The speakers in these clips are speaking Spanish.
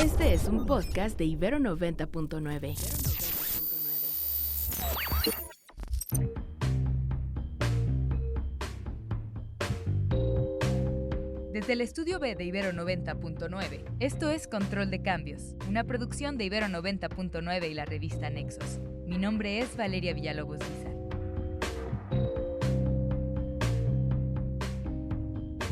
Este es un podcast de Ibero 90.9. Desde el estudio B de Ibero 90.9, esto es Control de Cambios, una producción de Ibero 90.9 y la revista Nexos. Mi nombre es Valeria Villalobos Guizar.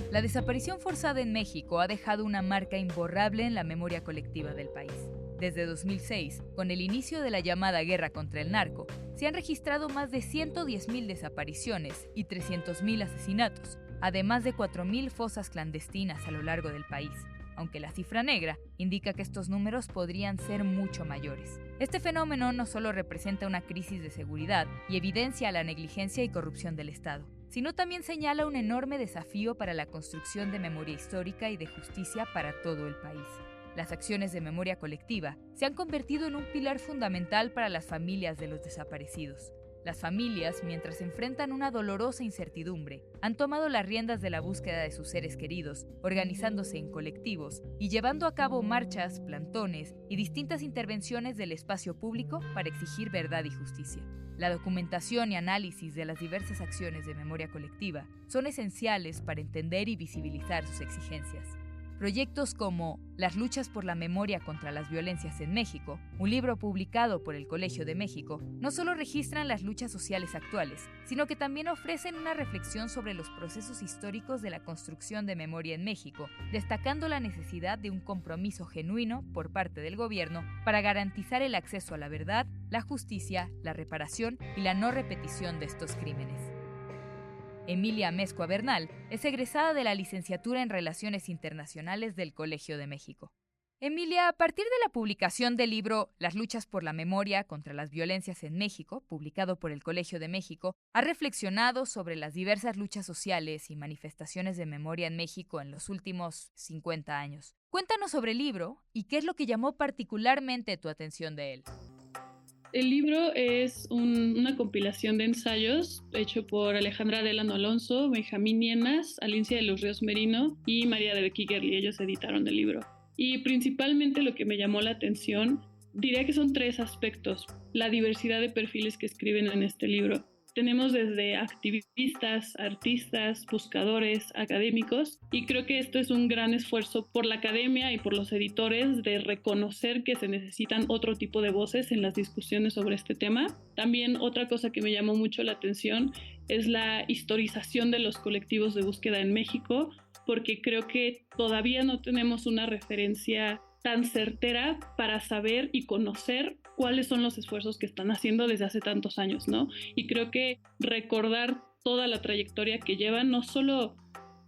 La desaparición forzada en México ha dejado una marca imborrable en la memoria colectiva del país. Desde 2006, con el inicio de la llamada guerra contra el narco, se han registrado más de 110.000 desapariciones y 300.000 asesinatos, además de 4.000 fosas clandestinas a lo largo del país, aunque la cifra negra indica que estos números podrían ser mucho mayores. Este fenómeno no solo representa una crisis de seguridad y evidencia la negligencia y corrupción del Estado, sino también señala un enorme desafío para la construcción de memoria histórica y de justicia para todo el país. Las acciones de memoria colectiva se han convertido en un pilar fundamental para las familias de los desaparecidos. Las familias, mientras enfrentan una dolorosa incertidumbre, han tomado las riendas de la búsqueda de sus seres queridos, organizándose en colectivos y llevando a cabo marchas, plantones y distintas intervenciones del espacio público para exigir verdad y justicia. La documentación y análisis de las diversas acciones de memoria colectiva son esenciales para entender y visibilizar sus exigencias. Proyectos como Las luchas por la memoria contra las violencias en México, un libro publicado por el Colegio de México, no solo registran las luchas sociales actuales, sino que también ofrecen una reflexión sobre los procesos históricos de la construcción de memoria en México, destacando la necesidad de un compromiso genuino por parte del gobierno para garantizar el acceso a la verdad, la justicia, la reparación y la no repetición de estos crímenes. Emilia Amezcua Bernal es egresada de la licenciatura en Relaciones Internacionales del Colegio de México. Emilia, a partir de la publicación del libro Las luchas por la memoria contra las violencias en México, publicado por el Colegio de México, ha reflexionado sobre las diversas luchas sociales y manifestaciones de memoria en México en los últimos 50 años. Cuéntanos sobre el libro y qué es lo que llamó particularmente tu atención de él. El libro es una compilación de ensayos hecho por Alejandra Delano Alonso, Benjamín Nienas, Alicia de los Ríos Merino y María de Becky-Gerli. Ellos editaron el libro. Y principalmente lo que me llamó la atención, diría que son 3 aspectos. La diversidad de perfiles que escriben en este libro. Tenemos desde activistas, artistas, buscadores, académicos, y creo que esto es un gran esfuerzo por la academia y por los editores de reconocer que se necesitan otro tipo de voces en las discusiones sobre este tema. También otra cosa que me llamó mucho la atención es la historización de los colectivos de búsqueda en México, porque creo que todavía no tenemos una referencia tan certera para saber y conocer cuáles son los esfuerzos que están haciendo desde hace tantos años, ¿no? Y creo que recordar toda la trayectoria que llevan no solo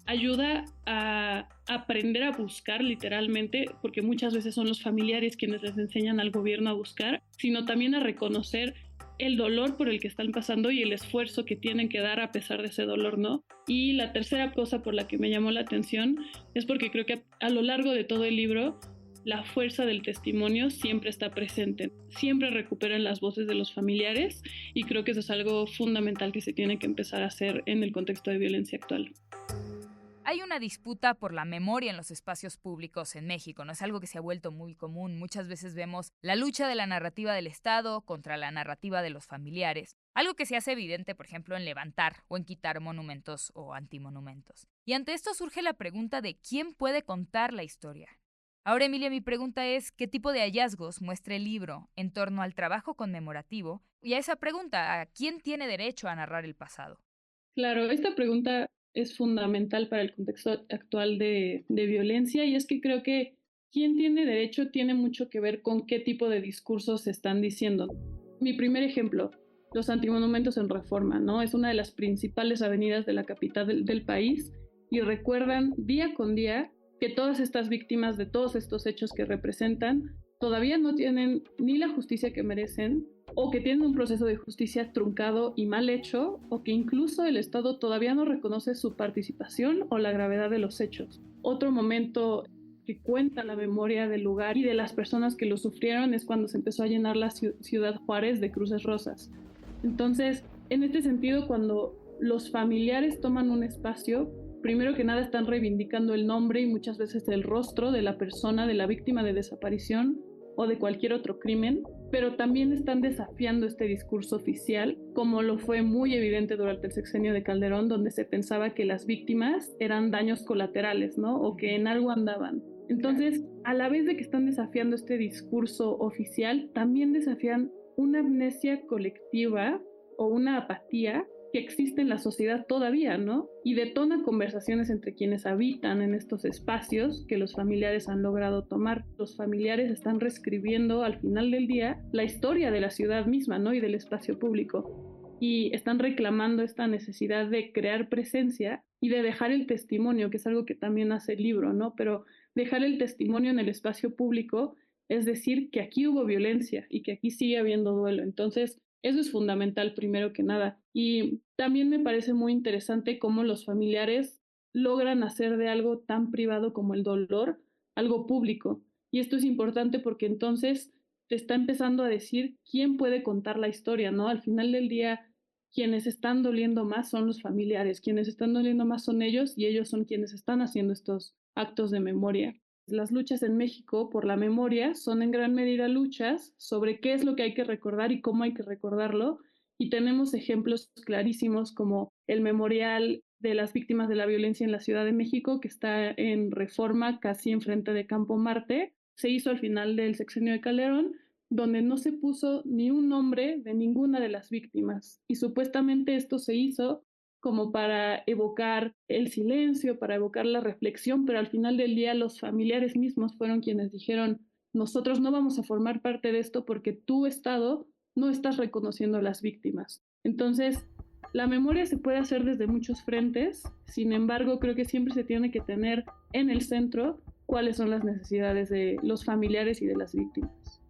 ayuda a aprender a buscar literalmente, porque muchas veces son los familiares quienes les enseñan al gobierno a buscar, sino también a reconocer el dolor por el que están pasando y el esfuerzo que tienen que dar a pesar de ese dolor, ¿no? Y la tercera cosa por la que me llamó la atención es porque creo que a lo largo de todo el libro la fuerza del testimonio siempre está presente. Siempre recuperan las voces de los familiares y creo que eso es algo fundamental que se tiene que empezar a hacer en el contexto de violencia actual. Hay una disputa por la memoria en los espacios públicos en México, no es algo que se ha vuelto muy común. Muchas veces vemos la lucha de la narrativa del Estado contra la narrativa de los familiares, algo que se hace evidente, por ejemplo, en levantar o en quitar monumentos o antimonumentos. Y ante esto surge la pregunta de quién puede contar la historia. Ahora, Emilia, mi pregunta es, ¿qué tipo de hallazgos muestra el libro en torno al trabajo conmemorativo? Y a esa pregunta, ¿a quién tiene derecho a narrar el pasado? Claro, esta pregunta es fundamental para el contexto actual de violencia, y es que creo que quién tiene derecho tiene mucho que ver con qué tipo de discursos se están diciendo. Mi primer ejemplo, los antimonumentos en Reforma, ¿no? Es una de las principales avenidas de la capital del país y recuerdan día con día que todas estas víctimas de todos estos hechos que representan todavía no tienen ni la justicia que merecen, o que tienen un proceso de justicia truncado y mal hecho, o que incluso el Estado todavía no reconoce su participación o la gravedad de los hechos. Otro momento que cuenta la memoria del lugar y de las personas que lo sufrieron es cuando se empezó a llenar la ciudad Juárez de cruces rosas. Entonces, en este sentido, cuando los familiares toman un espacio, primero que nada están reivindicando el nombre y muchas veces el rostro de la persona, de la víctima de desaparición o de cualquier otro crimen, pero también están desafiando este discurso oficial, como lo fue muy evidente durante el sexenio de Calderón, donde se pensaba que las víctimas eran daños colaterales, ¿no? O que en algo andaban. Entonces, a la vez de que están desafiando este discurso oficial, también desafían una amnesia colectiva o una apatía que existe en la sociedad todavía, ¿no? Y detona conversaciones entre quienes habitan en estos espacios que los familiares han logrado tomar. Los familiares están reescribiendo al final del día la historia de la ciudad misma, ¿no? Y del espacio público. Y están reclamando esta necesidad de crear presencia y de dejar el testimonio, que es algo que también hace el libro, ¿no? Pero dejar el testimonio en el espacio público es decir que aquí hubo violencia y que aquí sigue habiendo duelo. Entonces, eso es fundamental primero que nada. Y también me parece muy interesante cómo los familiares logran hacer de algo tan privado como el dolor algo público. Y esto es importante porque entonces te está empezando a decir quién puede contar la historia, ¿no? Al final del día, quienes están doliendo más son los familiares, quienes están doliendo más son ellos y ellos son quienes están haciendo estos actos de memoria. Las luchas en México por la memoria son en gran medida luchas sobre qué es lo que hay que recordar y cómo hay que recordarlo. Y tenemos ejemplos clarísimos como el memorial de las víctimas de la violencia en la Ciudad de México, que está en Reforma, casi enfrente de Campo Marte. Se hizo al final del sexenio de Calderón, donde no se puso ni un nombre de ninguna de las víctimas. Y supuestamente esto se hizo como para evocar el silencio, para evocar la reflexión, pero al final del día los familiares mismos fueron quienes dijeron, nosotros no vamos a formar parte de esto porque tu Estado no estás reconociendo a las víctimas. Entonces, la memoria se puede hacer desde muchos frentes, sin embargo, creo que siempre se tiene que tener en el centro cuáles son las necesidades de los familiares y de las víctimas.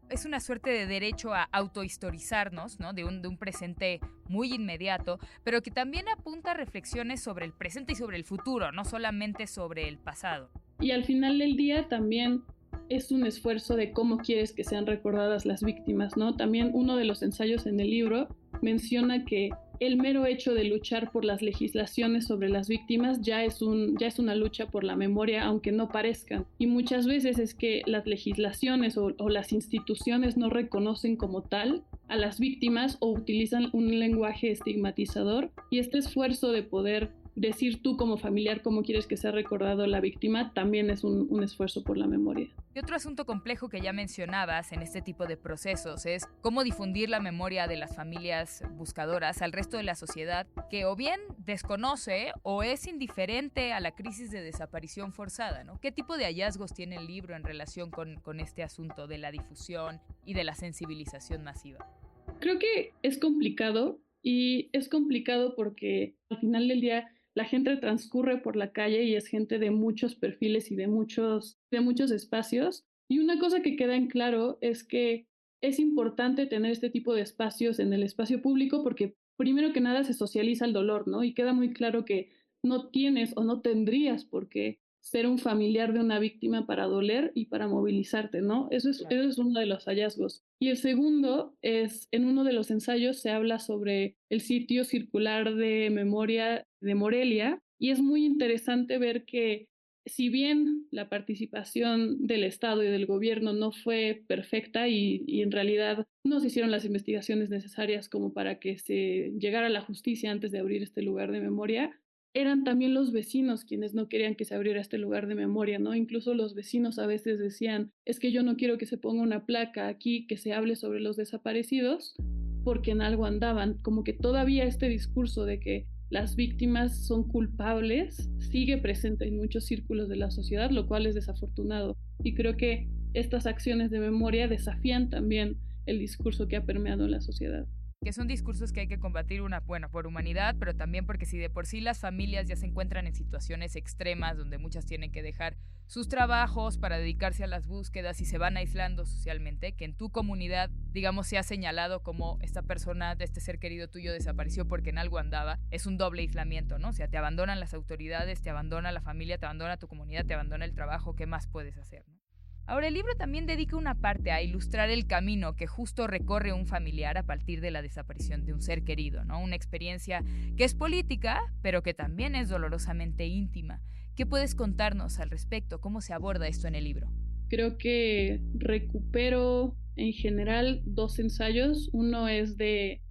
Es una suerte de derecho a autohistorizarnos, ¿no? De un presente muy inmediato, pero que también apunta a reflexiones sobre el presente y sobre el futuro, no solamente sobre el pasado. Y al final del día también es un esfuerzo de cómo quieres que sean recordadas las víctimas, ¿no? También uno de los ensayos en el libro menciona que el mero hecho de luchar por las legislaciones sobre las víctimas ya es una lucha por la memoria, aunque no parezcan. Y muchas veces es que las legislaciones o las instituciones no reconocen como tal a las víctimas o utilizan un lenguaje estigmatizador. Y este esfuerzo de poder decir tú como familiar cómo quieres que sea recordado la víctima también es un esfuerzo por la memoria. Y otro asunto complejo que ya mencionabas en este tipo de procesos es cómo difundir la memoria de las familias buscadoras al resto de la sociedad que o bien desconoce o es indiferente a la crisis de desaparición forzada, ¿no? ¿Qué tipo de hallazgos tiene el libro en relación con este asunto de la difusión y de la sensibilización masiva? Creo que es complicado y es complicado porque al final del día la gente transcurre por la calle y es gente de muchos perfiles y de muchos espacios. Y una cosa que queda en claro es que es importante tener este tipo de espacios en el espacio público porque primero que nada se socializa el dolor, ¿no? Y queda muy claro que no tienes o no tendrías por qué ser un familiar de una víctima para doler y para movilizarte, ¿no? Eso es uno de los hallazgos. Y el segundo es, en uno de los ensayos se habla sobre el sitio circular de memoria de Morelia y es muy interesante ver que si bien la participación del Estado y del gobierno no fue perfecta y en realidad no se hicieron las investigaciones necesarias como para que se llegara a la justicia antes de abrir este lugar de memoria, eran también los vecinos quienes no querían que se abriera este lugar de memoria, ¿no? Incluso los vecinos a veces decían, es que yo no quiero que se ponga una placa aquí que se hable sobre los desaparecidos porque en algo andaban. Como que todavía este discurso de que las víctimas son culpables sigue presente en muchos círculos de la sociedad, lo cual es desafortunado. Y creo que estas acciones de memoria desafían también el discurso que ha permeado en la sociedad. Que son discursos que hay que combatir, por humanidad, pero también porque si de por sí las familias ya se encuentran en situaciones extremas donde muchas tienen que dejar sus trabajos para dedicarse a las búsquedas y se van aislando socialmente, que en tu comunidad, digamos, se ha señalado como esta persona, este ser querido tuyo desapareció porque en algo andaba, es un doble aislamiento, ¿no? O sea, te abandonan las autoridades, te abandona la familia, te abandona tu comunidad, te abandona el trabajo, ¿qué más puedes hacer, no? Ahora, el libro también dedica una parte a ilustrar el camino que justo recorre un familiar a partir de la desaparición de un ser querido, ¿no? Una experiencia que es política, pero que también es dolorosamente íntima. ¿Qué puedes contarnos al respecto? ¿Cómo se aborda esto en el libro? Creo que recupero en general 2 ensayos. Uno es de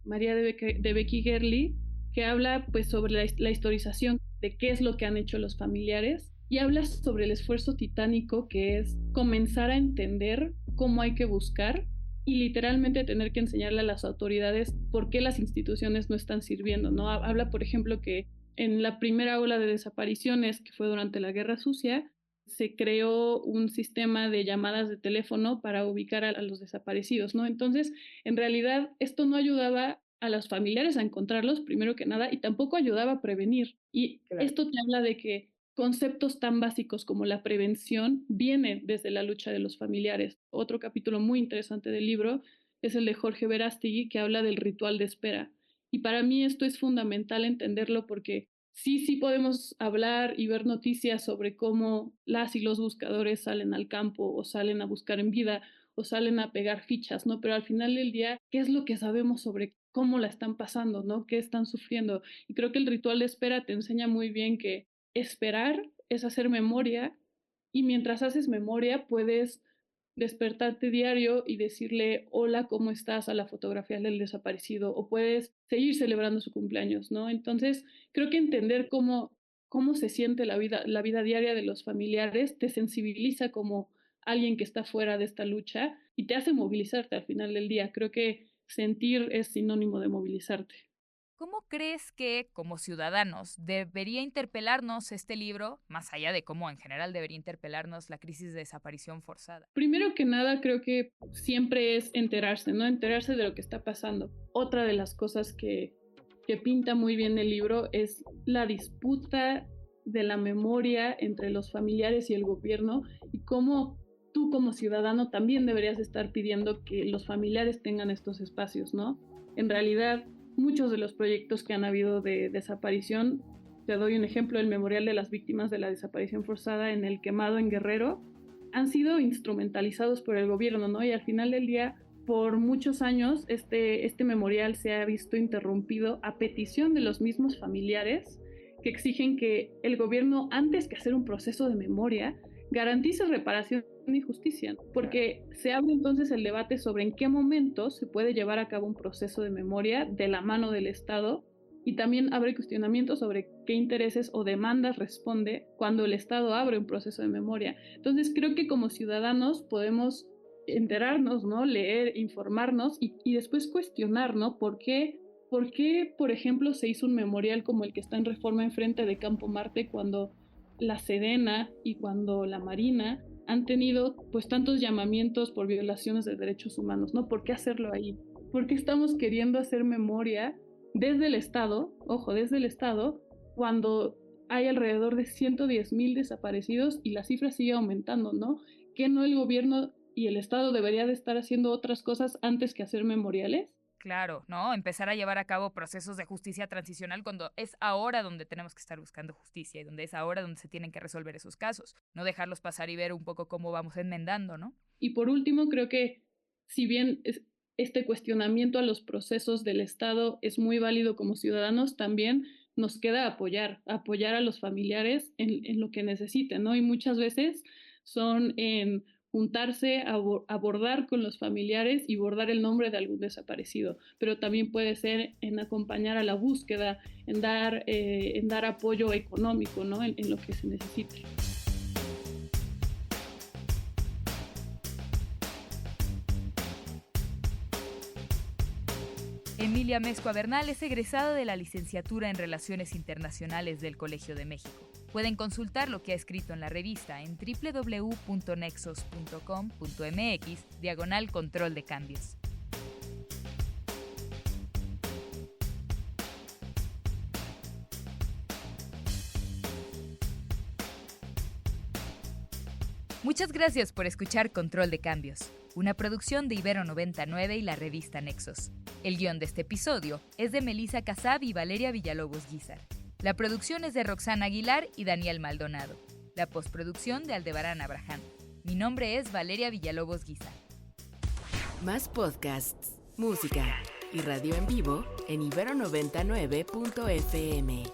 María de Becky Gerli, que habla pues sobre la historización de qué es lo que han hecho los familiares, y habla sobre el esfuerzo titánico que es comenzar a entender cómo hay que buscar y literalmente tener que enseñarle a las autoridades por qué las instituciones no están sirviendo, ¿no? Habla, por ejemplo, que en la primera ola de desapariciones, que fue durante la Guerra Sucia, se creó un sistema de llamadas de teléfono para ubicar a los desaparecidos, ¿no? Entonces, en realidad, esto no ayudaba a los familiares a encontrarlos, primero que nada, y tampoco ayudaba a prevenir. Y claro, esto te habla de que conceptos tan básicos como la prevención vienen desde la lucha de los familiares. Otro capítulo muy interesante del libro es el de Jorge Verástegui, que habla del ritual de espera. Y para mí esto es fundamental entenderlo porque sí podemos hablar y ver noticias sobre cómo las y los buscadores salen al campo o salen a buscar en vida o salen a pegar fichas, ¿no? Pero al final del día, ¿qué es lo que sabemos sobre cómo la están pasando, ¿no? ¿Qué están sufriendo? Y creo que el ritual de espera te enseña muy bien que esperar es hacer memoria, y mientras haces memoria puedes despertarte diario y decirle hola, ¿cómo estás? A la fotografía del desaparecido, o puedes seguir celebrando su cumpleaños, ¿no? Entonces, creo que entender cómo se siente la vida diaria de los familiares te sensibiliza como alguien que está fuera de esta lucha y te hace movilizarte al final del día. Creo que sentir es sinónimo de movilizarte. ¿Cómo crees que, como ciudadanos, debería interpelarnos este libro, más allá de cómo en general debería interpelarnos la crisis de desaparición forzada? Primero que nada, creo que siempre es enterarse, ¿no? Enterarse de lo que está pasando. Otra de las cosas que pinta muy bien el libro es la disputa de la memoria entre los familiares y el gobierno, y cómo tú como ciudadano también deberías estar pidiendo que los familiares tengan estos espacios, ¿no? En realidad, muchos de los proyectos que han habido de desaparición, te doy un ejemplo, el Memorial de las Víctimas de la Desaparición Forzada en El Quemado en Guerrero, han sido instrumentalizados por el gobierno, ¿no? Y al final del día, por muchos años, este memorial se ha visto interrumpido a petición de los mismos familiares que exigen que el gobierno, antes que hacer un proceso de memoria, garantice reparación y justicia, porque se abre entonces el debate sobre en qué momento se puede llevar a cabo un proceso de memoria de la mano del Estado, y también abre cuestionamientos sobre qué intereses o demandas responde cuando el Estado abre un proceso de memoria. Entonces creo que como ciudadanos podemos enterarnos, ¿no? Leer, informarnos y después cuestionar, ¿no? ¿Por qué, por ejemplo, se hizo un memorial como el que está en Reforma enfrente de Campo Marte cuando la Sedena y cuando la Marina han tenido pues tantos llamamientos por violaciones de derechos humanos, ¿no? ¿Por qué hacerlo ahí? ¿Por qué estamos queriendo hacer memoria desde el Estado, desde el Estado, cuando hay alrededor de 110,000 desaparecidos y la cifra sigue aumentando, ¿no? ¿Que no el gobierno y el Estado debería de estar haciendo otras cosas antes que hacer memoriales? Claro, ¿no? Empezar a llevar a cabo procesos de justicia transicional cuando es ahora donde tenemos que estar buscando justicia y donde es ahora donde se tienen que resolver esos casos. No dejarlos pasar y ver un poco cómo vamos enmendando, ¿no? Y por último, creo que si bien este cuestionamiento a los procesos del Estado es muy válido como ciudadanos, también nos queda apoyar a los familiares en lo que necesiten, ¿no? Y muchas veces son en juntarse, abordar con los familiares y bordar el nombre de algún desaparecido, pero también puede ser en acompañar a la búsqueda, en dar apoyo económico, ¿no? En lo que se necesite. Emilia Mezcua Bernal es egresada de la licenciatura en Relaciones Internacionales del Colegio de México. Pueden consultar lo que ha escrito en la revista en www.nexos.com.mx/control de cambios. Muchas gracias por escuchar Control de Cambios, una producción de Ibero 99 y la revista Nexos. El guión de este episodio es de Melissa Casab y Valeria Villalobos Guízar. La producción es de Roxana Aguilar y Daniel Maldonado. La postproducción de Aldebarán Abraham. Mi nombre es Valeria Villalobos Guizar. Más podcasts, música y radio en vivo en Ibero 99.fm.